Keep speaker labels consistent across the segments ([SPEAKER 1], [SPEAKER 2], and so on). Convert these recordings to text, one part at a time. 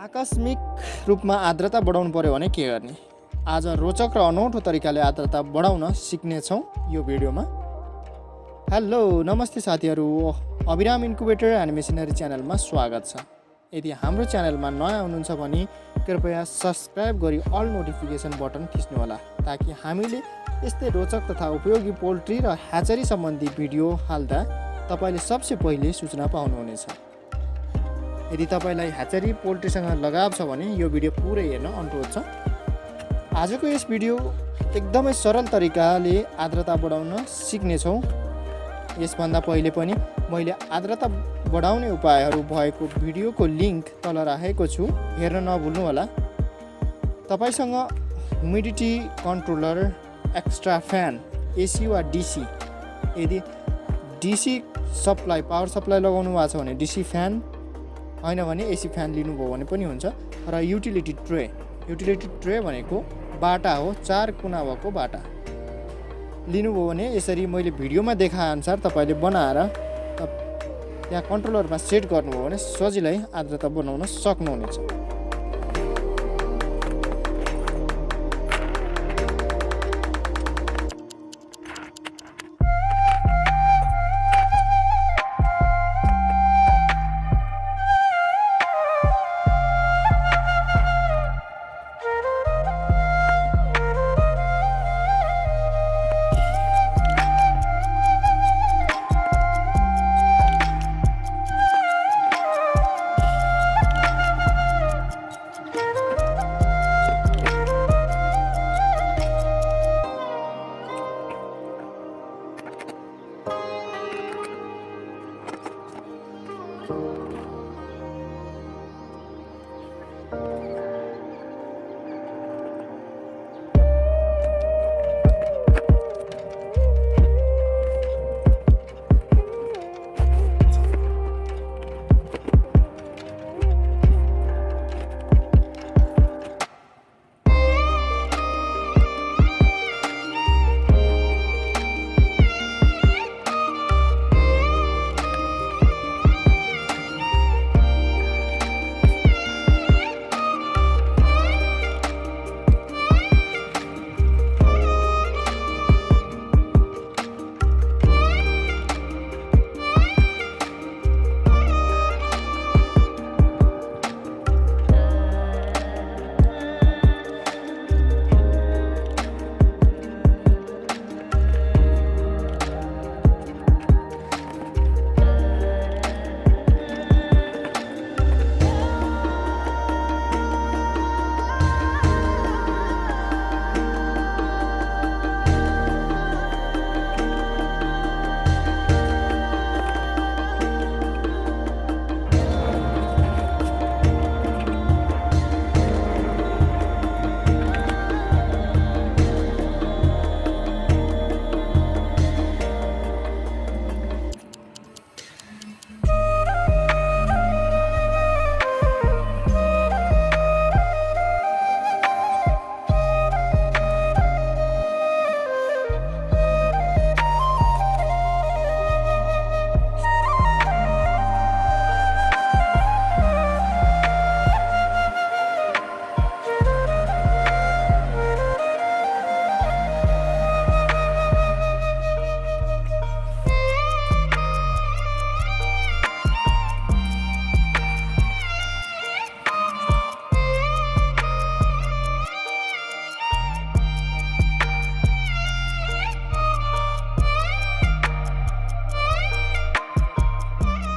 [SPEAKER 1] आकस्मिक रूपमा आर्द्रता बढाउनु पर्यो भने के गर्ने? आज रोचक र अनौठो तरिकाले आर्द्रता बढाउन सिक्नेछौँ यो भिडियोमा। हेलो नमस्ते साथीहरू, अबिराम इन्क्युबेटर एन्ड मेसिनरी च्यानलमा स्वागत छ। यदि हाम्रो च्यानलमा नयाँ हुनुहुन्छ भने कृपया सब्स्क्राइब गरी अल नोटिफिकेसन बटन थिच्नुहोला ताकि हामीले यस्तै रोचक तथा उपयोगी पोल्ट्री र ह्याचरी सम्बन्धी भिडियो हाल्दा तपाईले सबसे पहिले सूचना पाउनुहुनेछ। यदि तपाईलाई ह्याचरी पोल्ट्रीसँग लगाव छ भने यो भिडियो पुरै हेर्न अनुरोध छ। आजको यस भिडियो एकदमै सरल तरिकाले आर्द्रता बढाउन सिक्नेछौँ। यसभन्दा पहिले पनि मैले आर्द्रता बढाउने उपायहरू भएको भिडियोको लिङ्क तल राखेको छु, हेर्न नभुल्नुहोला। तपाईसँग humidity controller, extra fan, AC वा डिसी, यदि डिसी सप्लाई पावर सप्लाई लगाउनु भएको छ भने डिसी फ्यान, हैन भने एसी फ्यान लिनुभयो भने पनि हुन्छ। र युटिलिटी ट्रे भनेको बाटा हो, 4 कुना भएको बाटा लिनुभयो भने यसरी मैले भिडियोमा देखाए अनुसार तपाईले बनाएर त्यहाँ कन्ट्रोलरमा सेट गर्नुभयो भने सजिलै आर्द्रता बनाउन सक्नुहुनेछ।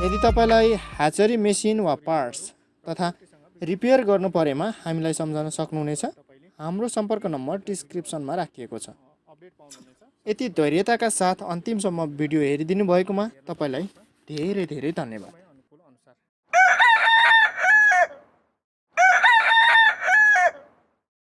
[SPEAKER 1] यदि तपाईलाई ह्याचरी मेसिन वा पार्ट्स तथा रिपेयर गर्नु परेमा हामीलाई सम्झाउन सक्नुहुनेछ। हाम्रो सम्पर्क नम्बर डिस्क्रिप्सनमा राखिएको छ। यति धैर्यताका साथ अन्तिमसम्म भिडियो हेरिदिनु भएकोमा तपाईलाई धेरै धेरै धन्यवाद।